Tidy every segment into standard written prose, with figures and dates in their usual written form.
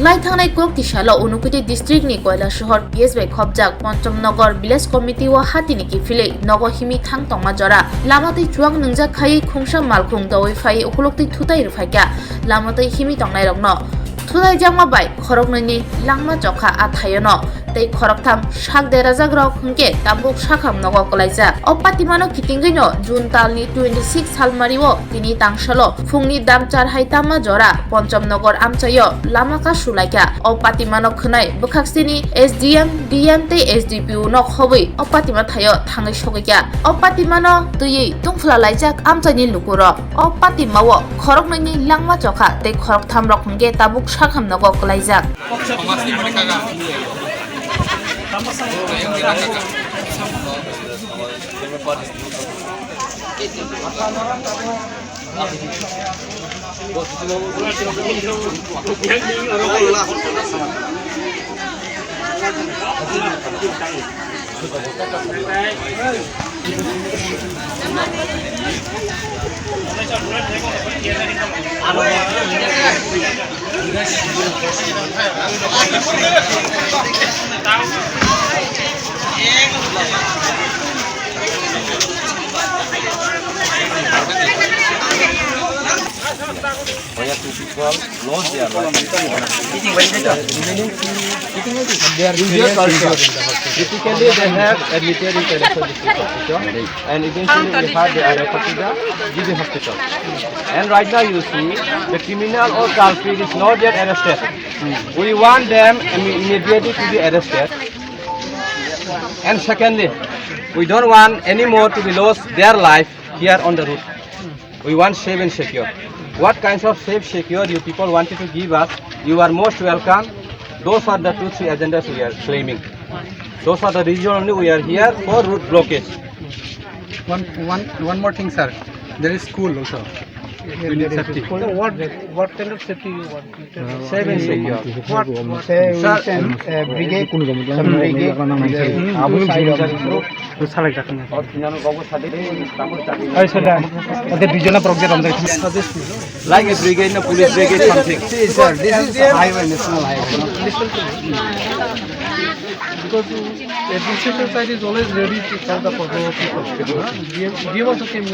लाइथांनाय कक तिसालो उनुकुति डिस्ट्रिक्ट नि Kailashahar PSB खबजाक पंचमनगर village committee व हातिनि किफिले नगो हिमी थांग तंगमा जरा लामातै चुवाक नंजाक खायै खुंसा मालखुं दवै फाय उखुलुक्तै थुताय रुफायका लामातै हिमी तंगनाय रगनो थुताय जांमा बाय खरकनैनि लांमा जखा आथायनो तै खरकथाम साक देराजाक रक हंके ताबुक साखाम नगो कलाइजा अपातिमानो किटिंगैनो जुन तालनि 26 सालमारिओ तिनि तांसालो फुंनि दामचार हायतामा जरा पंचमनगर आमचायो लामा कासुलाइखा अपातिमानो खनाय बखाक्सिनि SDM DM तै SDPU न खबै अपातिमा थायो थाङै सगैया अपातिमानो तयै तुंफला लाइजाक आमचानि लुकुरग अपातिमाओ खरकनैनि लांमा जखा तै खरकथाम रक हंके Tabuk साखाम नगो कलाइजाक Why two people lost their life? They are injured also. Typically, they have admitted in Kailasahar district hospital, and eventually we had the Joliwi hospital. And right now you see the criminal or culprit is not yet arrested. We want them immediately to be arrested. And secondly, we don't want any more to be lost their life here on the road. We want safe and secure. What kinds of safe, secure you people wanted to give us, you are most welcome. Those are the 2-3 agendas we are claiming. Those are the reason only we are here for route blockage. One more thing, sir. There is school also. We need safety. So what kind of safety you want? Safe and secure. Brigade, Like a brigade, a police brigade, something. See, sir, this is the highway, national highway. Because administrative side is always ready to serve the people. Give us a came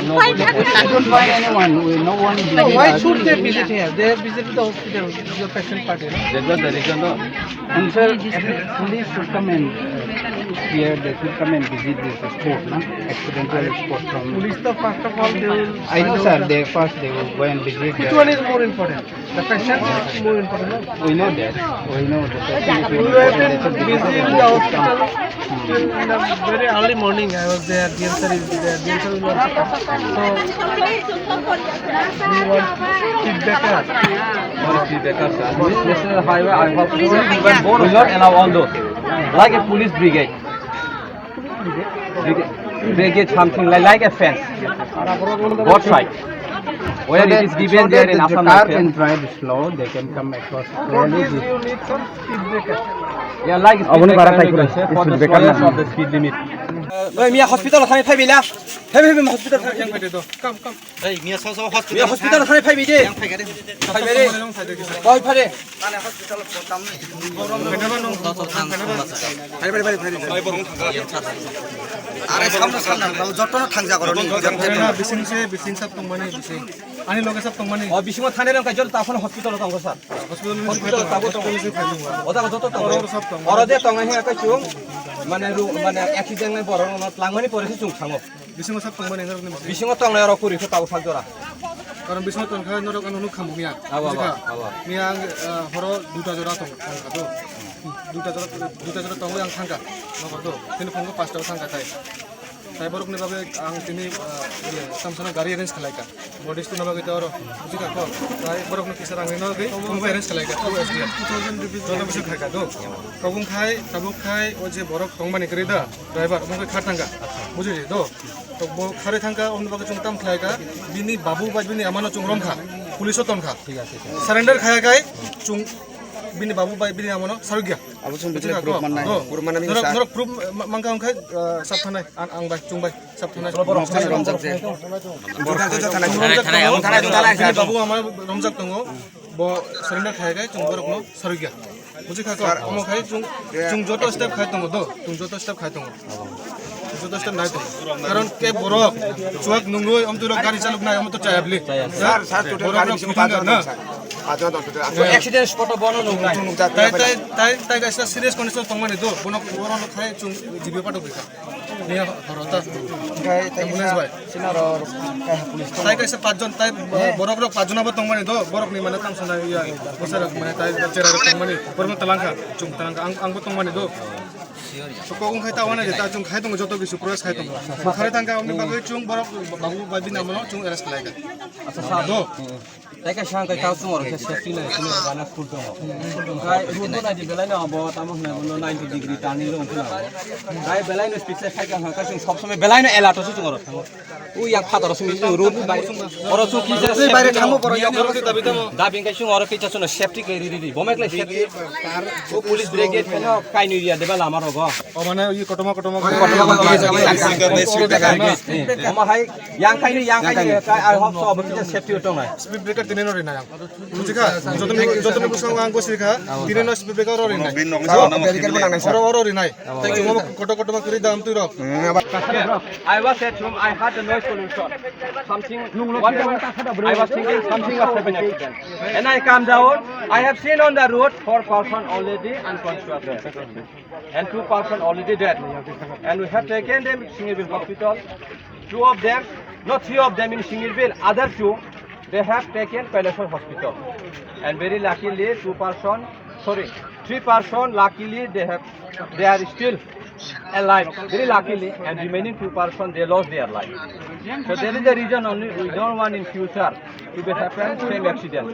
No, I don't find anyone. No one. No, why should they visit here? They have visited the hospital, your patient party. That's what the reason. And sir, police should come and here. They should come and visit this sport, no? Accidental sport from. Police, the first of all, they will. I know, sir. They will go and visit. Which one is more important? The patient is more important. No? We know that. We know that. We were busy in the hospital till in the very early morning. I was there. DMSR is there. DMSR will also come. So we want feedback. This national highway, I hope we will not allow all those. Like a police brigade. Brigade something like a fence. Both side. Where it is given there in Assam. Car can drive slow. They can come across. For this you need some feedback. Yeah, like speed breaker for the squares of the speed limit. Mia hospital thani phai bila. Phai hospital thani Come. Hey, Mia hospital thani phai bide. Phai bide. Boy phare. Tane hospital potam ni. Phai borong thanga. Are samna jotno thangja koroni. Bising sab tongmani bising. Ani loge sab tongmani. Oh, bising thane rang kajol ta phone hospital tong sir. Hospital ta bo tong ni phai lungwa. Oda joto tong. Oro de tong hi ka chung. Mane accident nai borong not langmani poresi chung thango. Bising sab tongmani ngar ni. Bising tong nai ro kuri ko ta usal jora. Karon bising tong kha norok anu khamu miya. Miya horo duta jora tong kado. Duta jora tong yang thangka. Nokado. Tini phongo 5 ta thangka thai. Cyber ne babe ang tini samsona gari arrange khalai ka. Bodies to nabagai ta oro. Bujika ko. Cyber ne kisar ang no gai. Phongo arrange khalai ka. 2000 rupees dollar bisu khai ka do. Kabung khai, tabuk khai o je borok tongmani kari da. Driver phongo khatanga. Buji do. To bo khare thangka on bagai chungtam khlai ka. Bini babu baj bini amano chungrom kha. Police ton kha. Surrender khaya kai chung bini babu bai bini amono sarugya abusum bitule proof manai proof manami norok proof mangka ongkai sab thanai ang bai chung bai sab thanai romjak je babu amar romjak tongo bo surrender khai gai chung borok no sarugya buji kha ko omo khai chung joto step khai tongo do chung joto step khai tongo joto step nai tongo karon ke borok chuak nungroi omturo gari chaluk nai omto chayabli sar total gari sim na accident spot bono nung tai gaisa serious condition tongmani do bono borok khai chung jibe pato bika niya horota ambulance bai sinaro police tai kaisa 5 jon tai borok rok 5 jon aba tongmani do borok ni mane tam sona ya bosar mane tai chera rok tongmani borok talangka chung talangka angbo tongmani do so ko khai ta wana ta chung khai tong joto gisu progress khai tong khare tangka omni bagai chung borok babu babi namono chung arrest laika acha sa do Teka siang kay tao sumor kasi safety na ito na gana school to. Kaya ruto na di belay na abo tamo na 90 degree turning long ko na. Kaya belay no speed sa kaya hanggang kasi sab समय belay no elato su sumor. U yang fataro sumi road bay. Oro su kisa bayre khamo poro yo borok dabi tamo dabing kay sung oro kisa su safety kay ri bomek la safety. O police brigade kano kay no ya deba lamar go. o mane yi kotoma Oma hai yang kay ni kay I hope so abo kisa safety utong na. speed breaker tinen ori na yang buji kha joto busang ang gosi kha tinen no speed breaker ori nai oro ori nai tai chung koto ma kuri dam tu rok I was at home. I had the noise pollution. Something. I was thinking something was happening accident. And I come down. I have seen on the road 4 persons already unconscious, and 2 persons already dead. And we have taken them to Singirville hospital. 2 of them, not 3 of them in Singirville. Other 2, they have taken Kailasahar hospital. And very luckily, 3 persons. Luckily, they are still alive, very luckily, and remaining 2 persons, they lost their life. So there is a reason only we don't want in future to be happen same accident.